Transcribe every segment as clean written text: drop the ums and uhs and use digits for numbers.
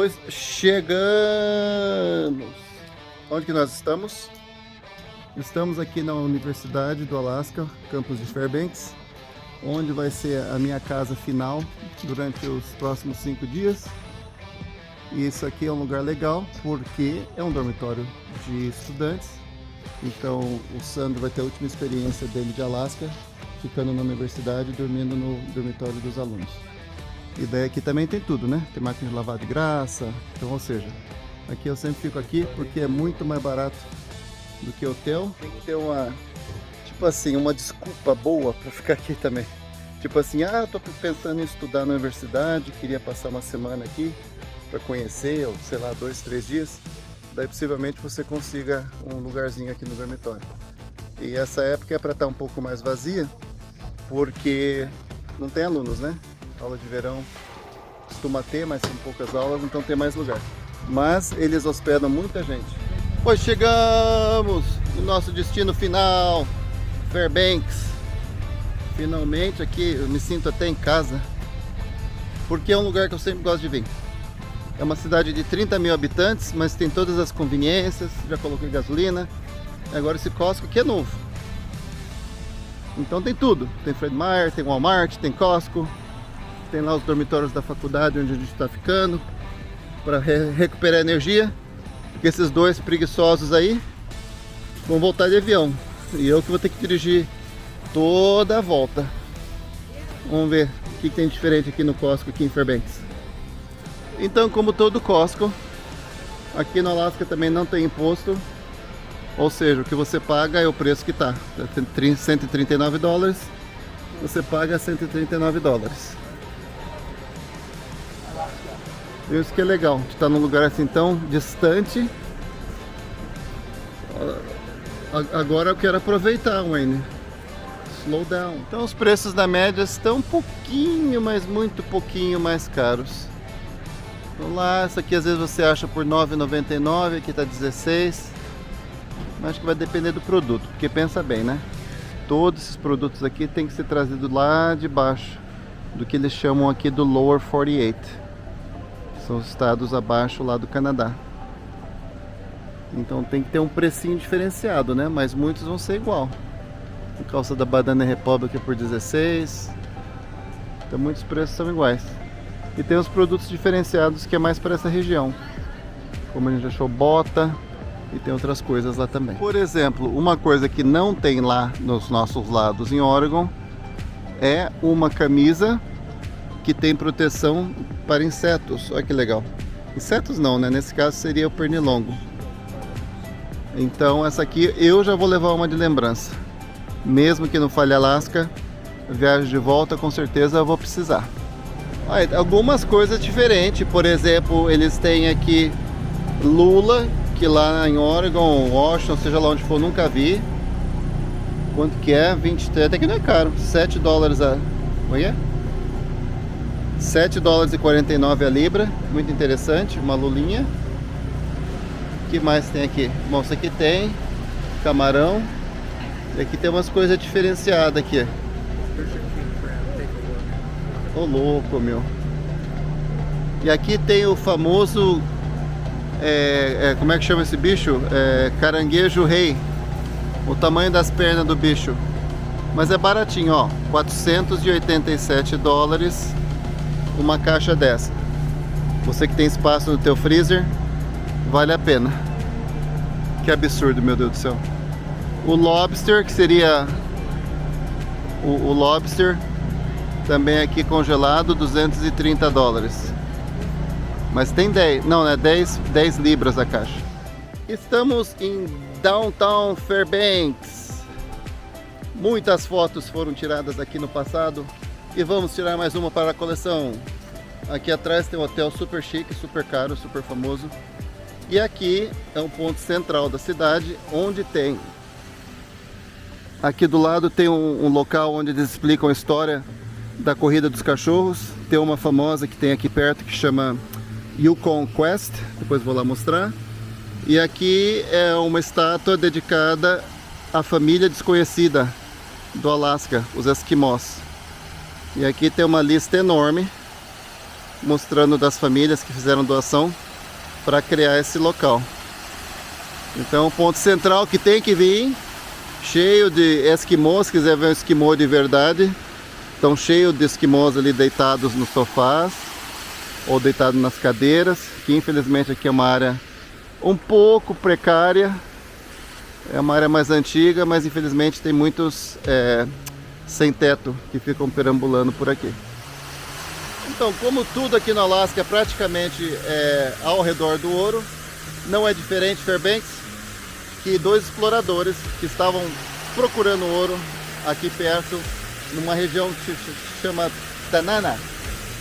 pois chegamos! Onde que nós estamos? Estamos aqui na Universidade do Alasca, campus de Fairbanks, onde vai ser a minha casa final durante os próximos 5 dias. E isso aqui é um lugar legal porque é um dormitório de estudantes. Então o Sandro vai ter a última experiência dele de Alasca, ficando na universidade, dormindo no dormitório dos alunos. E daí aqui também tem tudo, né? Tem máquina de lavar de graça, então, ou seja, aqui eu sempre fico aqui porque é muito mais barato do que hotel. Tem que ter uma, tipo assim, uma desculpa boa para ficar aqui também. Tipo assim, tô pensando em estudar na universidade, queria passar uma semana aqui para conhecer, ou sei lá, 2, 3 dias. Daí possivelmente você consiga um lugarzinho aqui no dormitório. E essa época é para estar um pouco mais vazia, porque não tem alunos, né? Aula de verão costuma ter, mas são poucas aulas, então tem mais lugar. Mas eles hospedam muita gente. Pois chegamos no nosso destino final, Fairbanks. Finalmente aqui eu me sinto até em casa, porque é um lugar que eu sempre gosto de vir. É uma cidade de 30 mil habitantes, mas tem todas as conveniências, já coloquei gasolina. Agora esse Costco aqui é novo. Então tem tudo, tem Fred Meyer, tem Walmart, tem Costco. Tem lá os dormitórios da faculdade onde a gente está ficando para recuperar energia, porque esses dois preguiçosos aí vão voltar de avião e eu que vou ter que dirigir toda a volta. Vamos ver o que tem diferente aqui no Costco, aqui em Fairbanks. Então, como todo Costco, aqui no Alasca também não tem imposto, ou seja, o que você paga é o preço que está. Tem $139, você paga $139. Isso que é legal, de estar num lugar assim tão distante. Agora eu quero aproveitar, Wayne. Slow down. Então os preços da média estão um pouquinho, mas muito pouquinho mais caros. Vamos lá, isso aqui às vezes você acha por $9,99, aqui está $16. Mas acho que vai depender do produto, porque pensa bem, né? Todos esses produtos aqui tem que ser trazido lá de baixo, do que eles chamam aqui do Lower 48. São os estados abaixo lá do Canadá. Então tem que ter um precinho diferenciado, né? Mas muitos vão ser igual. A calça da Banana Republic é por 16. Então muitos preços são iguais. E tem os produtos diferenciados que é mais para essa região. Como a gente achou, bota. E tem outras coisas lá também. Por exemplo, uma coisa que não tem lá nos nossos lados em Oregon é uma camisa que tem proteção para insetos. Olha que legal. Insetos não, né? Nesse caso seria o pernilongo. Então essa aqui eu já vou levar uma de lembrança. Mesmo que não fale Alasca, viagem de volta com certeza eu vou precisar. Olha, algumas coisas diferentes. Por exemplo, eles têm aqui lula, que lá em Oregon, Washington, seja lá onde for, nunca vi. Quanto que é? 23, até que não é caro. $7 a... Olha. $7,49 a libra, muito interessante, uma lulinha. O que mais tem aqui? Bom, isso aqui tem camarão. E aqui tem umas coisas diferenciadas aqui. Ô louco, meu. E aqui tem o famoso como é que chama esse bicho? Caranguejo rei. O tamanho das pernas do bicho. Mas é baratinho, ó, $487 uma caixa dessa. Você que tem espaço no teu freezer, vale a pena. Que absurdo, meu Deus do céu. O lobster, que seria o lobster, também aqui congelado, $230. Mas tem 10, não, é 10 libras a caixa. Estamos em Downtown Fairbanks. Muitas fotos foram tiradas aqui no passado. E vamos tirar mais uma para a coleção. Aqui atrás tem um hotel super chique, super caro, super famoso. E aqui é um ponto central da cidade, onde tem... Aqui do lado tem um local onde eles explicam a história da corrida dos cachorros. Tem uma famosa que tem aqui perto que chama Yukon Quest. Depois vou lá mostrar. E aqui é uma estátua dedicada à família desconhecida do Alasca, os Esquimós. E aqui tem uma lista enorme mostrando das famílias que fizeram doação para criar esse local. Então, ponto central que tem que vir, cheio de esquimós, se quiser ver um esquimô de verdade. Estão cheios de esquimós ali deitados nos sofás ou deitados nas cadeiras, que infelizmente aqui é uma área um pouco precária. É uma área mais antiga, mas infelizmente tem muitos sem teto que ficam perambulando por aqui. Então, como tudo aqui no Alasca é praticamente ao redor do ouro, não é diferente Fairbanks, que dois exploradores que estavam procurando ouro aqui perto, numa região que se chama Tanana,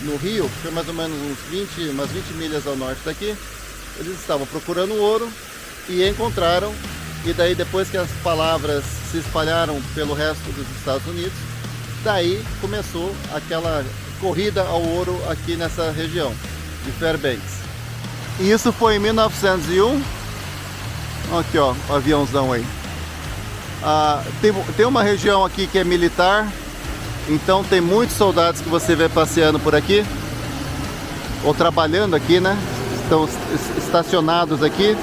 no Rio, que é mais ou menos umas 20 milhas ao norte daqui. Eles estavam procurando ouro e encontraram, e daí depois que as palavras se espalharam pelo resto dos Estados Unidos, daí começou aquela corrida ao ouro aqui nessa região de Fairbanks. E isso foi em 1901. Aqui ó, o aviãozão aí. Tem uma região aqui que é militar, então tem muitos soldados que você vê passeando por aqui, ou trabalhando aqui, né? Estão estacionados aqui.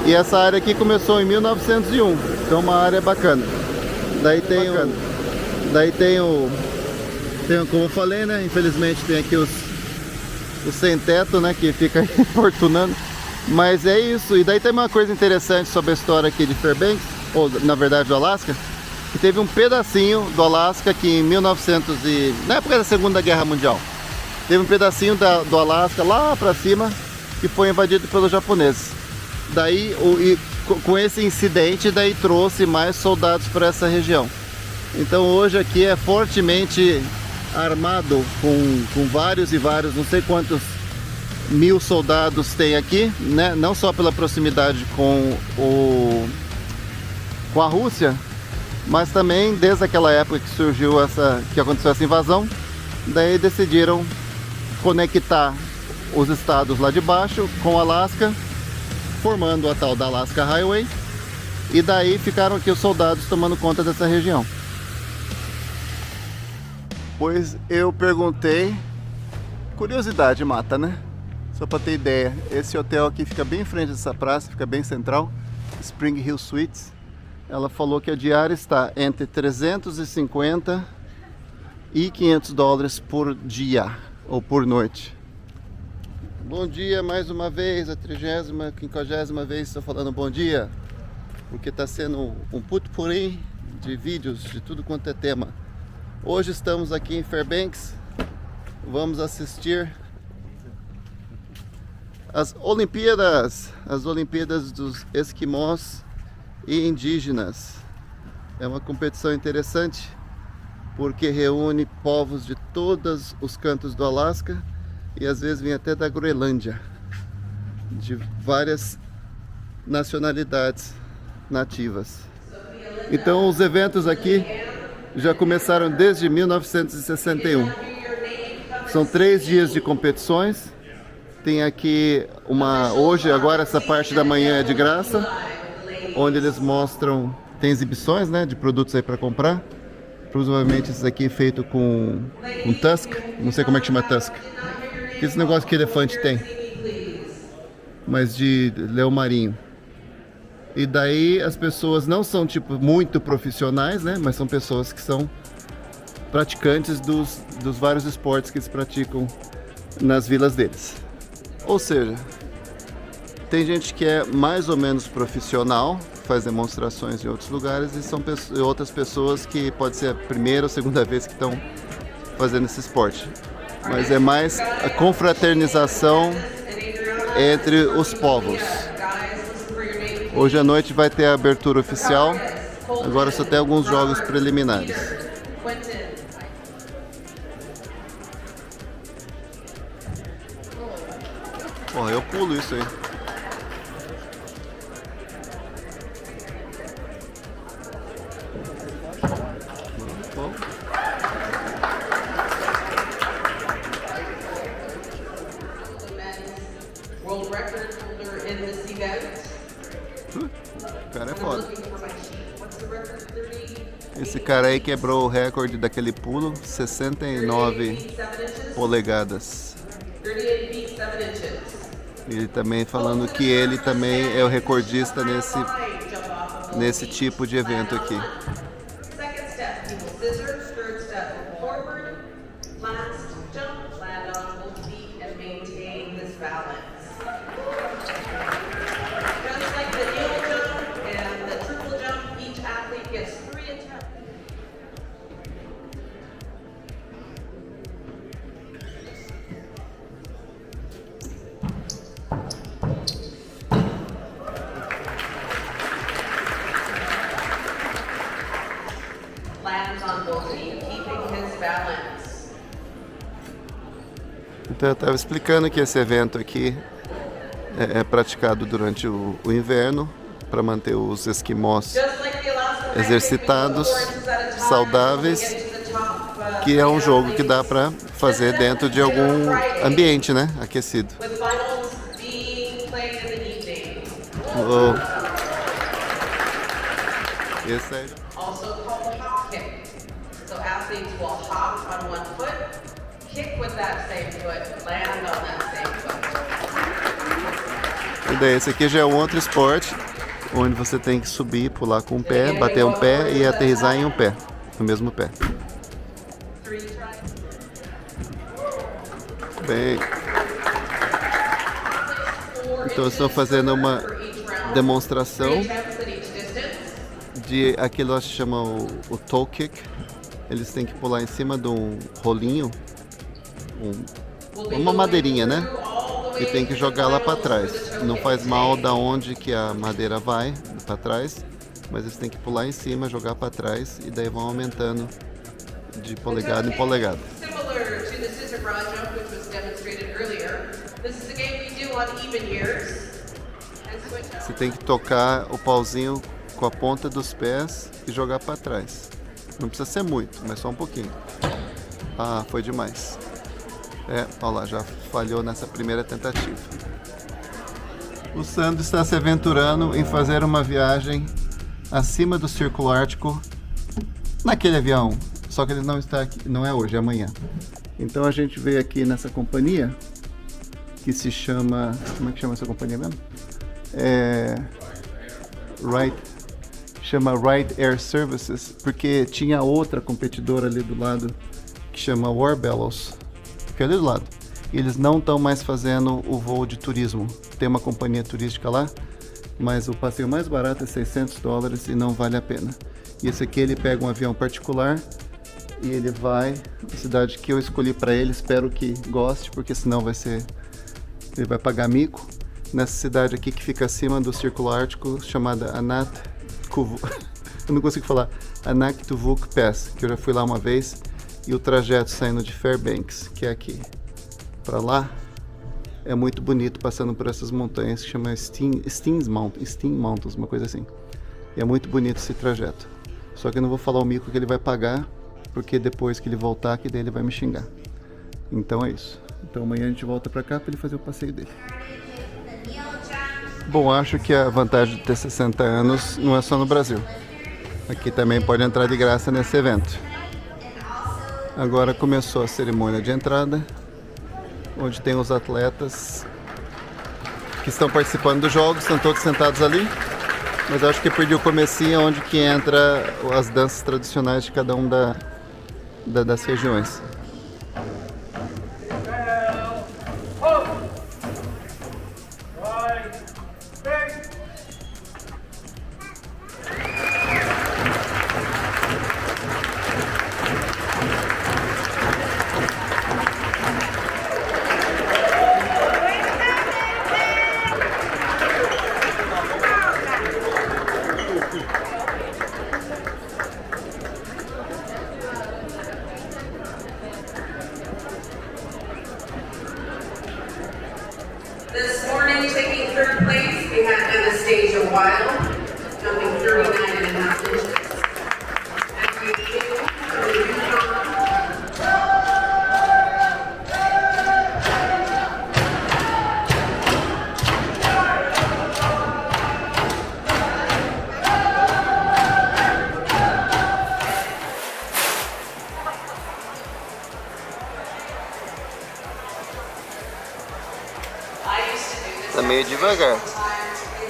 E essa área aqui começou em 1901, então uma área bacana. Daí tem como eu falei, né? Infelizmente tem aqui os sem teto, né? Que fica importunando. Mas é isso. E daí tem uma coisa interessante sobre a história aqui de Fairbanks, ou na verdade do Alasca, que teve um pedacinho do Alasca que em 1900 na época da Segunda Guerra Mundial, teve um pedacinho do Alasca lá pra cima que foi invadido pelos japoneses. Daí, com esse incidente, daí trouxe mais soldados para essa região. Então hoje aqui é fortemente armado com vários e vários, não sei quantos mil soldados tem aqui, né? Não só pela proximidade com a Rússia, mas também desde aquela época que surgiu que aconteceu essa invasão, daí decidiram conectar os estados lá de baixo com Alasca, formando a tal da Alaska Highway, e daí ficaram aqui os soldados tomando conta dessa região. Pois eu perguntei, curiosidade mata, né? Só para ter ideia, esse hotel aqui fica bem em frente dessa praça, fica bem central, Spring Hill Suites. Ela falou que a diária está entre 350 e 500 dólares por dia, ou por noite. Bom dia mais uma vez, a 30ª, 50ª vez estou falando bom dia, porque está sendo um putpurri de vídeos de tudo quanto é tema. Hoje estamos aqui em Fairbanks, vamos assistir as Olimpíadas dos Esquimós e Indígenas. É uma competição interessante, porque reúne povos de todos os cantos do Alasca, e às vezes vem até da Groenlândia, de várias nacionalidades nativas. Então os eventos aqui já começaram desde 1961. São 3 dias de competições. Tem aqui hoje, agora essa parte da manhã é de graça, onde eles mostram, tem exibições, né, de produtos aí para comprar. Provavelmente esse aqui é feito com tusk, não sei como é que chama tusk. Esse negócio que elefante tem, mas de leão marinho. E daí as pessoas não são tipo muito profissionais, né? Mas são pessoas que são praticantes dos vários esportes que eles praticam nas vilas deles. Ou seja, tem gente que é mais ou menos profissional, faz demonstrações em outros lugares, e são outras pessoas que pode ser a primeira ou segunda vez que estão fazendo esse esporte. Mas é mais a confraternização entre os povos. Hoje à noite vai ter a abertura oficial, agora só tem alguns jogos preliminares. Porra, eu pulo isso aí. World record holder in this event. O cara é foda. Esse cara aí quebrou o recorde daquele pulo, 69 polegadas. 38 feet 7 inches. Ele também falando que ele também é o recordista nesse tipo de evento aqui. Second step, you will scissors. Third step, move forward. Last jump, land on both feet and maintain this balance. Just like the kneel jump and the triple jump, each athlete gets 3 attempts. Lands on both feet, keeping his balance. Então eu estava explicando que esse evento aqui é praticado durante o inverno para manter os esquimós Just like the Alaska exercitados, High Kick, we go 4 inches at a time, saudáveis, and we'll get to the top, que é um jogo que dá para fazer dentro de algum ambiente, né, aquecido. with finals being played in the evening. Oh. Esse é Also called hop kick. So athletes will hop on one foot, kick with that same foot, land on that same foot. E daí, esse aqui já é um outro esporte, onde você tem que subir, pular com um pé, bater um pé e aterrissar em um pé, no mesmo pé. 3 tries. Bem, 4 então estou fazendo uma for each round. demonstração 3 attempts at each distance. de aquilo que se chama o toe kick. Eles têm que pular em cima de um rolinho, We'll be uma going madeirinha, né? through all the E way tem que to jogar lá the para finals trás. for the toe Não kick. faz mal da onde que a madeira vai para trás, mas eles têm que pular em cima, jogar para trás e daí vão aumentando de polegada em polegada. Similar to the scissor broad jump, which was demonstrated earlier, this is a game we do on even years. And switch up. Você tem que tocar o pauzinho com a ponta dos pés e jogar para trás. Não precisa ser muito, mas só um pouquinho. Ah, foi demais. Olha lá, já falhou nessa primeira tentativa. O Sandro está se aventurando em fazer uma viagem acima do Círculo Ártico naquele avião. Só que ele não está aqui, não é hoje, é amanhã. Então a gente veio aqui nessa companhia que se chama... Como é que chama essa companhia mesmo? Chama Right Air Services, porque tinha outra competidora ali do lado que chama Warbellows, que é ali do lado. E eles não estão mais fazendo o voo de turismo. Tem uma companhia turística lá, mas o passeio mais barato é $600 e não vale a pena. E esse aqui ele pega um avião particular e ele vai na cidade que eu escolhi para ele. Espero que goste, porque senão ele vai pagar mico. Nessa cidade aqui que fica acima do Círculo Ártico, chamada eu não consigo falar, Anaktuvuk Pass, que eu já fui lá uma vez, e o trajeto saindo de Fairbanks, que é aqui, para lá, é muito bonito, passando por essas montanhas que chama Steam Mountains, uma coisa assim. E é muito bonito esse trajeto. Só que eu não vou falar o mico que ele vai pagar, porque depois que ele voltar, que daí ele vai me xingar. Então é isso. Então amanhã a gente volta para cá para ele fazer o passeio dele. Bom, acho que a vantagem de ter 60 anos não é só no Brasil. Aqui também pode entrar de graça nesse evento. Agora começou a cerimônia de entrada, onde tem os atletas que estão participando dos jogos, estão todos sentados ali. Mas acho que perdi o comecinho, onde que entra as danças tradicionais de cada um das regiões. This morning, taking third place, we had Anastasia Wild, jumping 39.5 inches. Matthew King from Yukon. Tá meio devagar,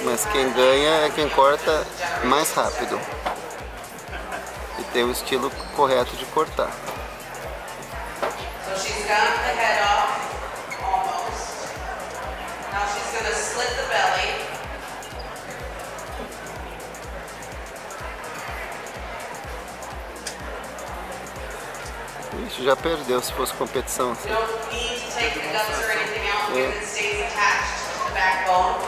mas quem ganha é quem corta mais rápido e tem o estilo correto de cortar. So she's got the head off, almost. Now she's going to slit the belly. Ixi, já perdeu se fosse competição assim. You don't need to take the guts or anything out because it stays attached to the backbone.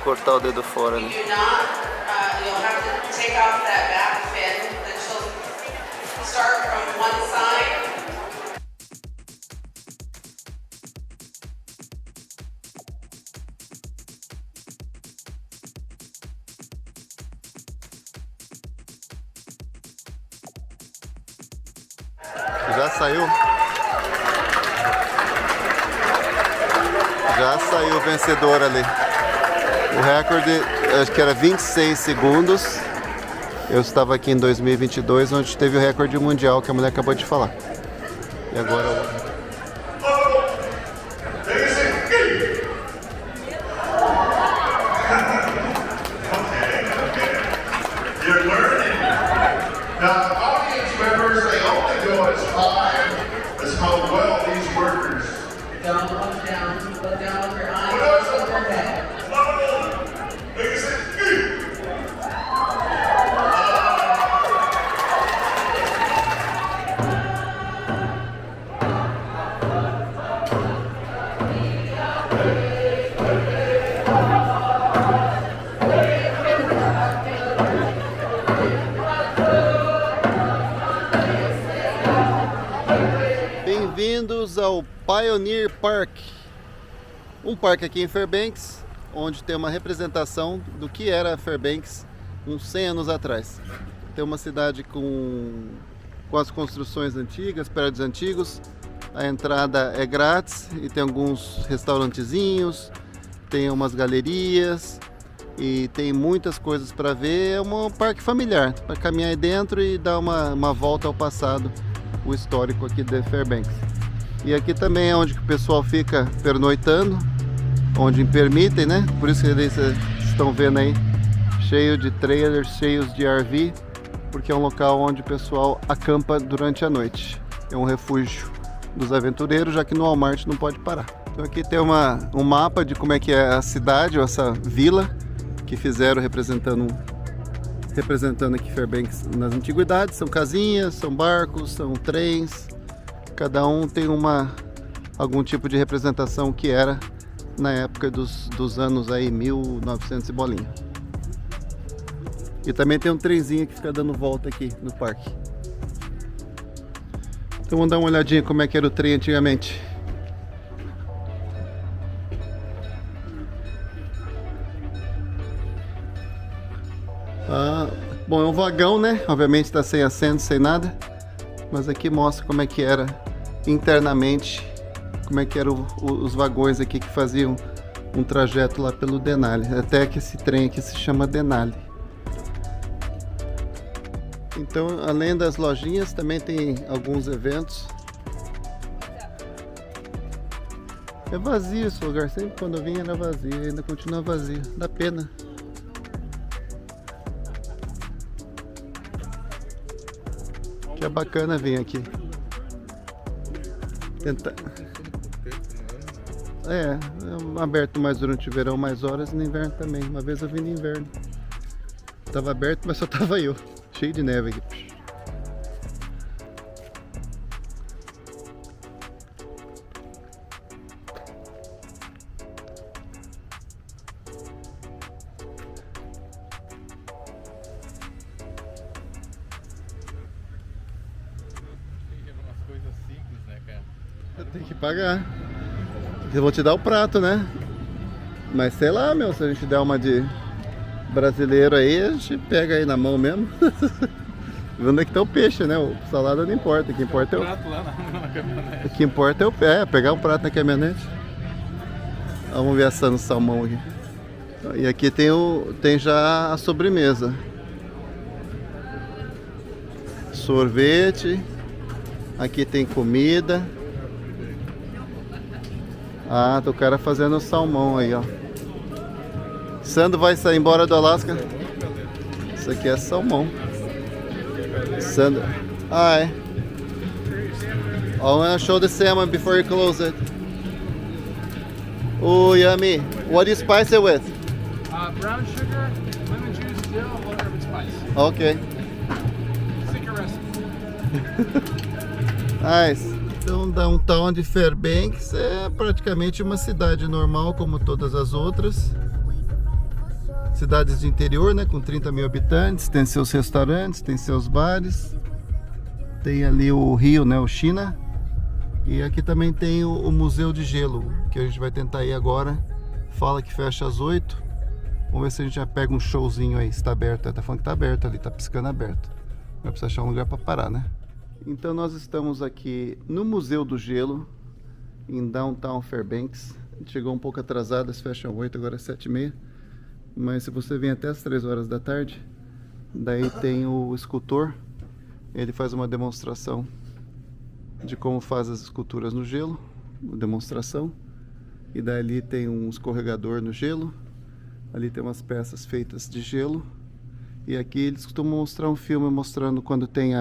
Cortar o dedo fora, né? You do not, you'll have to take off that back fin. Then she'll start from one side. Já saiu? Já saiu o vencedor ali. O recorde, acho que era 26 segundos. Eu estava aqui em 2022, onde teve o recorde mundial que a mulher acabou de falar. E agora... You're learning. Now, audience members, they only go as high as how well these workers. Don't look down. Look down with your eyes. Look with your head. Bem-vindos ao Pioneer Park, um parque aqui em Fairbanks, onde tem uma representação do que era Fairbanks uns 100 anos atrás. Tem uma cidade com as construções antigas, prédios antigos. A entrada é grátis e tem alguns restaurantezinhos, tem umas galerias e tem muitas coisas para ver. É um parque familiar, para caminhar aí dentro e dar uma volta ao passado, o histórico aqui de Fairbanks. E aqui também é onde o pessoal fica pernoitando, onde permitem, né? Por isso que eles estão vendo aí, cheio de trailers, cheios de RV, porque é um local onde o pessoal acampa durante a noite. É um refúgio dos aventureiros, já que no Walmart não pode parar. Então aqui tem um mapa de como é que é a cidade, ou essa vila que fizeram representando aqui Fairbanks nas antiguidades. São casinhas, são barcos, são trens. Cada um tem algum tipo de representação que era na época dos anos aí 1900 e bolinha. E também tem um trenzinho que fica dando volta aqui no parque. Então vamos dar uma olhadinha como é que era o trem antigamente. Bom, é um vagão, né? Obviamente está sem assento, sem nada. Mas aqui mostra como é que era internamente, como é que eram os vagões aqui que faziam um trajeto lá pelo Denali. Até que esse trem aqui se chama Denali. Então, além das lojinhas, também tem alguns eventos. É vazio esse lugar, sempre quando eu vim era vazio, ainda continua vazio, dá pena. Que é bacana vir aqui. Tentar... É aberto mais durante o verão, mais horas, e no inverno também. Uma vez eu vim no inverno. Tava aberto, mas só tava eu. Cheio de neve aqui. Tem que pagar. Eles vão te dar o prato, né? Mas sei lá, meu, se a gente der uma de brasileiro aí, a gente pega aí na mão mesmo. Onde é que tá o peixe, né? O salada não importa, o que importa é o que importa é o pé, pegar um prato na caminhonete. Vamos ver assando salmão aqui. E aqui tem já a sobremesa. Sorvete. Aqui tem comida. Ah, tá o cara fazendo salmão aí, ó. Sandro vai sair embora do Alasca. Isso aqui é salmão. Sandro. Hi. I wanna show the salmon before you close it. Oh, yummy. What do you spice it with? Brown sugar, lemon juice, dill, one herb and spice. Ok. Secret recipe. Nice. Então, Downtown de Fairbanks é praticamente uma cidade normal, como todas as outras. Cidades de interior, né? Com 30 mil habitantes. Tem seus restaurantes, tem seus bares. Tem ali o rio, né? O China. E aqui também tem o Museu de Gelo, que a gente vai tentar ir agora. Fala que fecha às 8. Vamos ver se a gente já pega um showzinho aí, se tá aberto. Tá falando que tá aberto ali, tá piscando aberto. Vai precisar achar um lugar para parar, né? Então nós estamos aqui no Museu do Gelo, em Downtown Fairbanks. A gente chegou um pouco atrasado, eles fecham 8, agora é 7h30. Mas se você vem até as 3 horas da tarde, daí tem o escultor. Ele faz uma demonstração de como faz as esculturas no gelo, uma demonstração. E dali tem um escorregador no gelo. Ali tem umas peças feitas de gelo. E aqui eles costumam mostrar um filme mostrando quando tem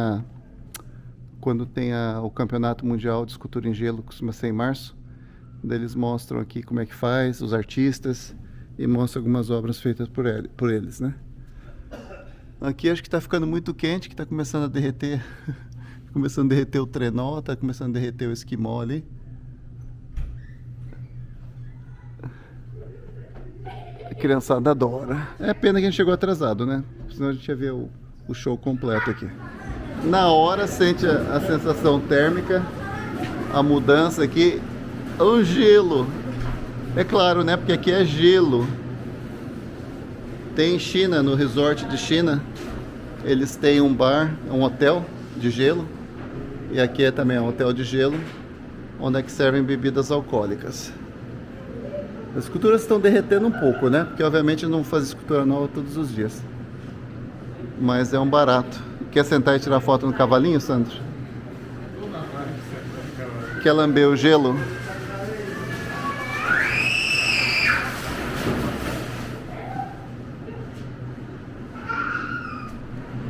o Campeonato Mundial de Escultura em Gelo, costuma ser em março. Daí eles mostram aqui como é que faz, os artistas, e mostram algumas obras feitas por eles, né? Aqui acho que está ficando muito quente, que está começando a derreter. Começando a derreter o trenó, está começando a derreter o esquimó ali. A criançada adora. É pena que a gente chegou atrasado, né? Senão a gente ia ver o show completo aqui. Na hora sente a sensação térmica, a mudança aqui. O gelo. É claro, né? Porque aqui é gelo. Tem em China, no resort de China, eles têm um bar, um hotel de gelo. E aqui é também um hotel de gelo, onde é que servem bebidas alcoólicas. As esculturas estão derretendo um pouco, né? Porque obviamente não faz escultura nova todos os dias. Mas é um barato. Quer sentar e tirar foto no cavalinho, Sandro? Quer lamber o gelo?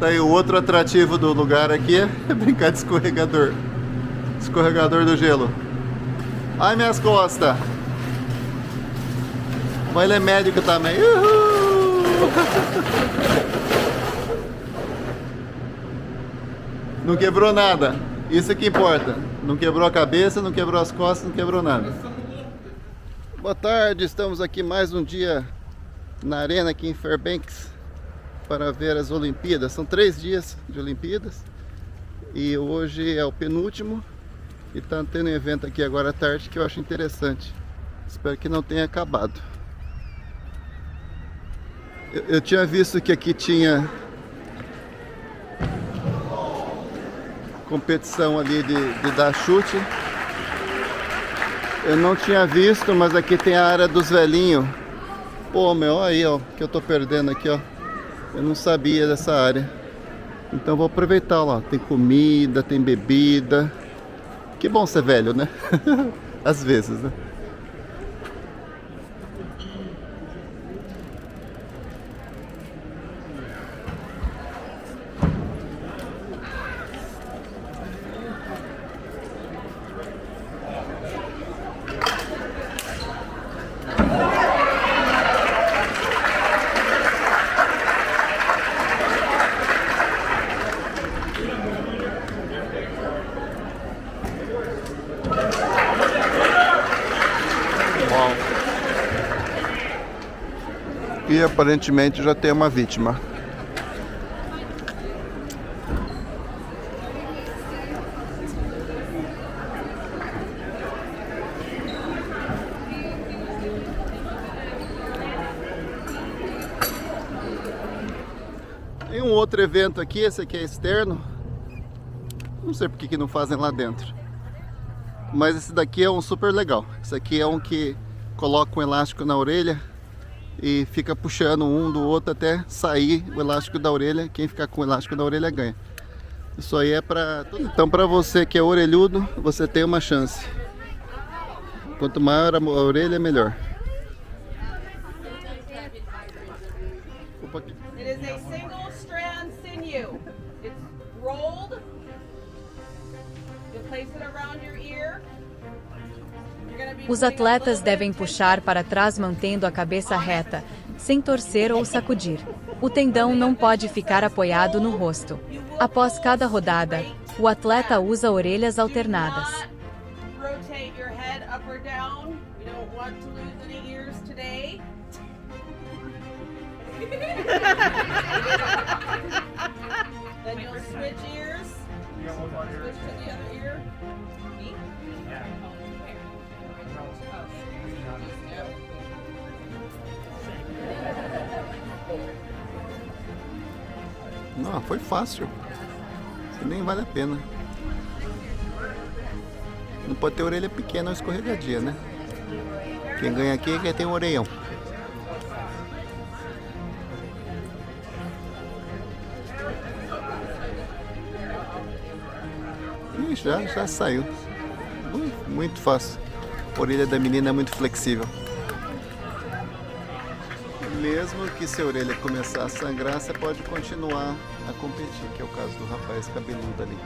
Daí o outro atrativo do lugar aqui é brincar de escorregador. Escorregador do gelo. Ai, minhas costas. Mas ele é médico também. Uhul! Não quebrou nada. Isso é que importa. Não quebrou a cabeça, não quebrou as costas, não quebrou nada. Boa tarde, estamos aqui mais um dia na arena aqui em Fairbanks para ver as Olimpíadas. São 3 dias de Olimpíadas e hoje é o penúltimo e está tendo um evento aqui agora à tarde que eu acho interessante. Espero que não tenha acabado. Eu tinha visto que aqui tinha competição ali de dar chute. Eu não tinha visto, mas aqui tem a área dos velhinhos. Pô, meu, aí ó, que eu tô perdendo aqui, ó. Eu não sabia dessa área. Então vou aproveitar lá. Tem comida, tem bebida. Que bom ser velho, né? Às vezes, né? E aparentemente já tem uma vítima. Tem um outro evento aqui, esse aqui é externo. Não sei porque que não fazem lá dentro. Mas esse daqui é um super legal. Esse aqui é um que coloca um elástico na orelha e fica puxando um do outro até sair o elástico da orelha. Quem ficar com o elástico da orelha ganha. Isso aí é pra... Então pra você que é orelhudo, você tem uma chance. Quanto maior a orelha, melhor. Opa, aqui. It is a single strand sinew. It's rolled. You'll place it around your ear. You're gonna be Os putting a atletas little devem bit of puxar para trás mantendo a cabeça reta, sem torcer ou sacudir. O tendão não pode ficar apoiado no rosto. Após cada rodada, o atleta usa orelhas alternadas. Do not rotate your head up or down. We don't want to lose any ears today. Then you'll switch ears. Switch to the other ear. Me? Não, foi fácil. Isso nem vale a pena. Não pode ter orelha pequena ou escorregadia, né? Quem ganha aqui é quem tem um orelhão. Ih, já saiu. Muito fácil. A orelha da menina é muito flexível. Mesmo que se a orelha começar a sangrar, você pode continuar a competir, que é o caso do rapaz cabeludo ali.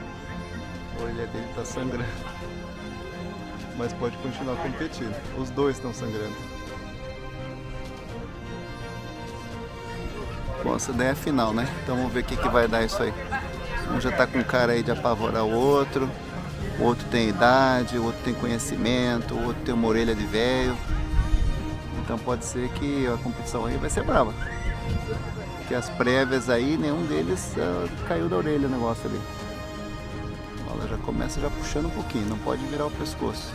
A orelha dele está sangrando, mas pode continuar competindo. Os dois estão sangrando. Bom, essa daí é a final, né? Então vamos ver o que vai dar isso aí. Um já tá com cara aí de apavorar o outro tem idade, o outro tem conhecimento, o outro tem uma orelha de velho. Então pode ser que a competição aí vai ser brava. Porque as prévias aí, nenhum deles caiu da orelha o negócio ali. Ela já começa já puxando um pouquinho, não pode virar o pescoço.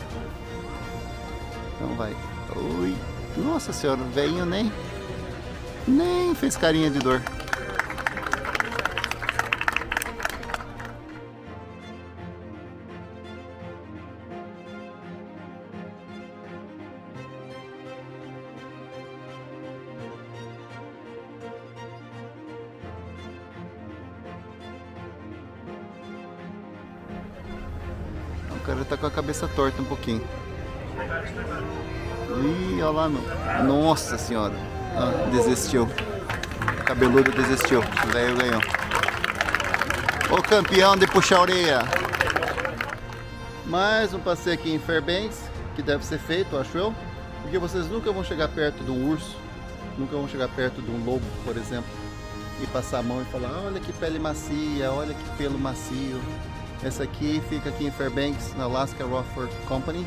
Então vai. Ui. Nossa senhora, o velhinho nem fez carinha de dor. O cara tá com a cabeça torta um pouquinho. Ih, olha lá, nossa senhora. Ah, desistiu. O cabeludo desistiu. O velho ganhou. O campeão de puxar a orelha. Mais um passeio aqui em Fairbanks, que deve ser feito, acho eu. Porque vocês nunca vão chegar perto de um urso, nunca vão chegar perto de um lobo, por exemplo, e passar a mão e falar: olha que pele macia, olha que pelo macio. Essa aqui fica aqui em Fairbanks, na Alaska Rockford Company.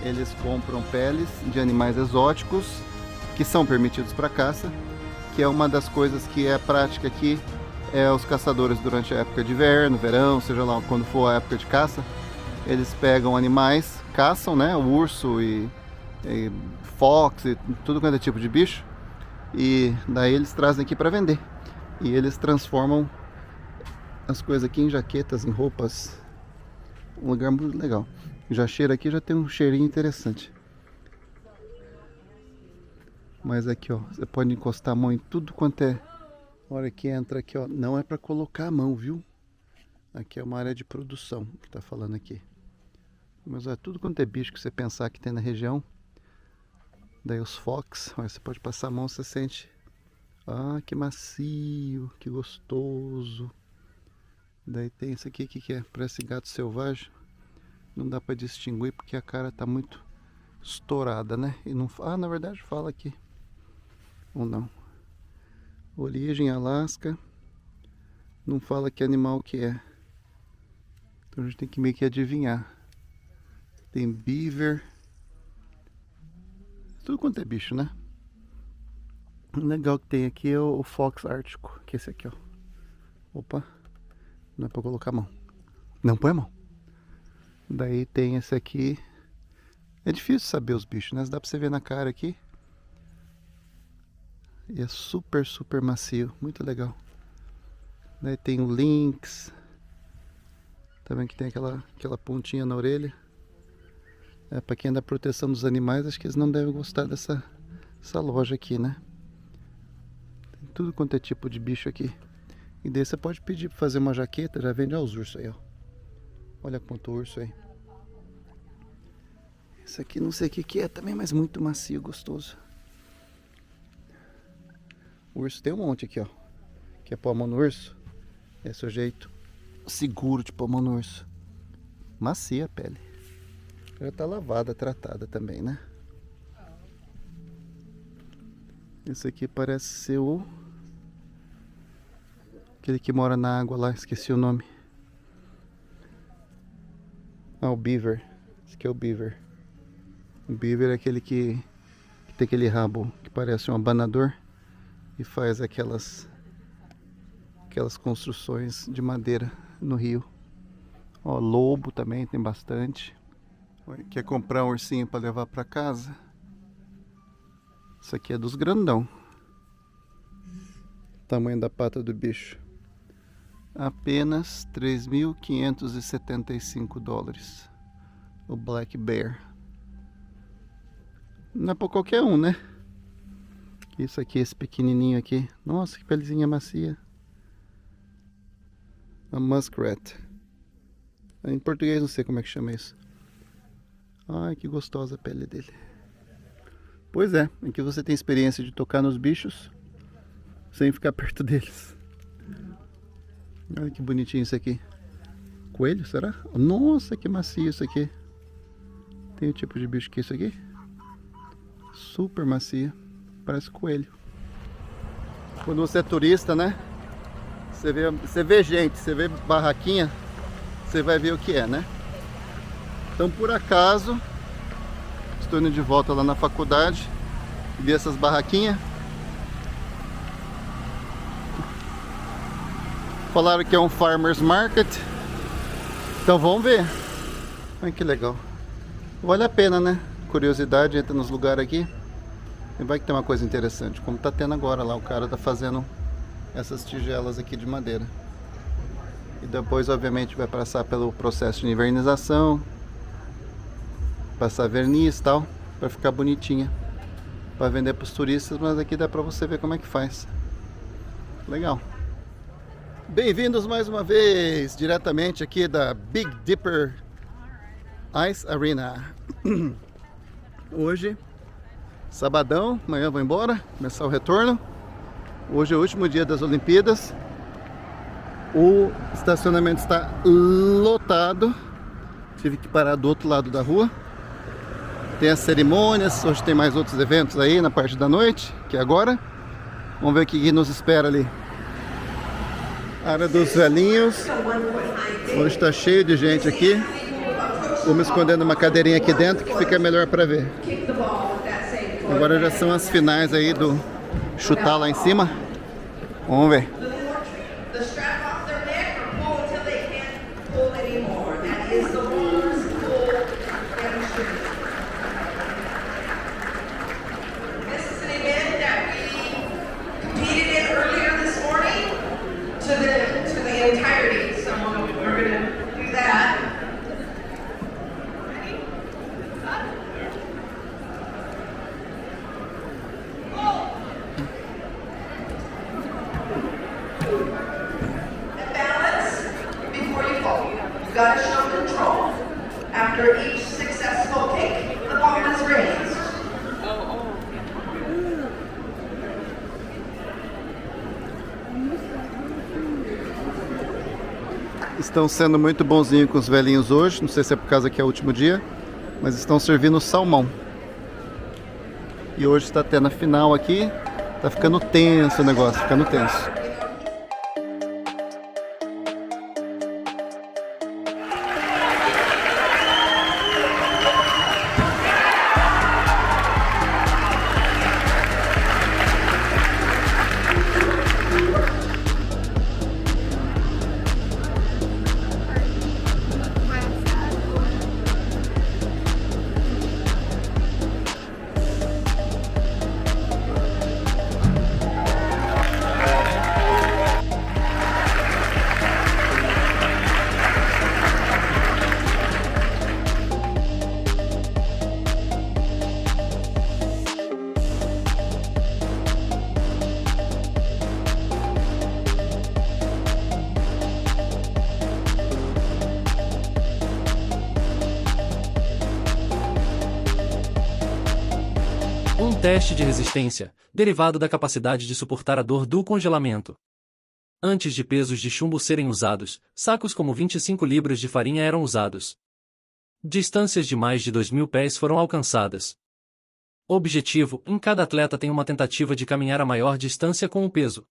Eles compram peles de animais exóticos que são permitidos para caça, que é uma das coisas que é prática aqui. Os caçadores durante a época de inverno, verão, seja lá quando for a época de caça, eles pegam animais, caçam, né, o urso e fox e tudo quanto é tipo de bicho, e daí eles trazem aqui para vender. E eles transformam as coisas aqui em jaquetas, em roupas. Um lugar muito legal. Já cheira aqui, já tem um cheirinho interessante. Mas aqui, ó, você pode encostar a mão em tudo quanto é. A hora que entra aqui, ó, não é para colocar a mão, viu? Aqui é uma área de produção que tá falando aqui. Mas é tudo quanto é bicho que você pensar que tem na região. Daí os fox, ó, você pode passar a mão, você sente. Ah, que macio, que gostoso. Daí tem isso aqui, que é? Parece gato selvagem. Não dá para distinguir porque a cara tá muito estourada, né? E não, na verdade fala aqui. Ou não. Origem Alasca. Não fala que animal que é. Então a gente tem que meio que adivinhar. Tem beaver. Tudo quanto é bicho, né? O legal que tem aqui é o fox ártico, que é esse aqui, ó. Opa. Não é pra colocar a mão. Não põe a mão. Daí tem esse aqui. É difícil saber os bichos, né? Dá pra você ver na cara aqui. E é super, super macio. Muito legal. Daí tem o lynx. Tá vendo que tem aquela pontinha na orelha? É, pra quem é da proteção dos animais, acho que eles não devem gostar dessa loja aqui, né? Tem tudo quanto é tipo de bicho aqui. E daí você pode pedir para fazer uma jaqueta, já vende aos ursos aí, ó. Olha quanto urso aí. Isso aqui não sei o que que é também, mas muito macio, gostoso. O urso tem um monte aqui, ó. Quer pôr a mão no urso? Esse é o jeito seguro de pôr a mão no urso. Macia a pele. Já tá lavada, tratada também, né? Esse aqui parece ser o... aquele que mora na água lá, esqueci o nome. Ah, o beaver. Esse aqui é o beaver. O beaver é aquele que tem aquele rabo que parece um abanador e faz aquelas construções de madeira no rio. Ó, lobo também tem bastante. Quer comprar um ursinho para levar para casa? Isso aqui é dos grandão. Tamanho da pata do bicho. Apenas 3.575 dólares. O Black Bear. Não é para qualquer um, né? Isso aqui, esse pequenininho aqui. Nossa, que pelezinha macia. A muskrat. Em português não sei como é que chama isso. Ai, que gostosa a pele dele. Pois é, aqui você tem experiência de tocar nos bichos sem ficar perto deles. Olha que bonitinho isso aqui. Coelho, será? Nossa, que macio isso aqui. Tem o tipo de bicho que é isso aqui? Super macio. Parece coelho. Quando você é turista, né? Você vê gente, você vê barraquinha, você vai ver o que é, né? Então, por acaso, estou indo de volta lá na faculdade, vi essas barraquinhas. Falaram que é um farmer's market. Então vamos ver. Olha que legal. Vale a pena, né? Curiosidade, entra nos lugares aqui e vai que tem uma coisa interessante. Como tá tendo agora lá, o cara tá fazendo essas tigelas aqui de madeira. E depois, obviamente, vai passar pelo processo de envernização, passar verniz e tal, para ficar bonitinha, para vender para os turistas. Mas aqui dá para você ver como é que faz. Legal. Bem-vindos mais uma vez, diretamente aqui da Big Dipper Ice Arena. Hoje, sabadão, amanhã eu vou embora, começar o retorno. Hoje é o último dia das Olimpíadas. O estacionamento está lotado. Tive que parar do outro lado da rua. Tem as cerimônias, hoje tem mais outros eventos aí na parte da noite, que é agora. Vamos ver o que nos espera ali. Área dos velhinhos. Hoje está cheio de gente aqui. Vou me esconder numa cadeirinha aqui dentro que fica melhor para ver. Agora já são as finais aí do chutar lá em cima. Vamos ver. Gotta show control. After each successful kick, the ball is raised. Estão sendo muito bonzinhos com os velhinhos hoje. Não sei se é por causa que é o último dia, mas estão servindo salmão. E hoje está tendo a final aqui. Tá ficando tenso o negócio, ficando tenso. um teste de resistência, derivado da capacidade de suportar a dor do congelamento. Antes de pesos de chumbo serem usados, sacos como 25 libras de farinha eram usados. Distâncias de mais de 2.000 pés foram alcançadas. Objetivo: em cada atleta tem uma tentativa de caminhar a maior distância com o peso.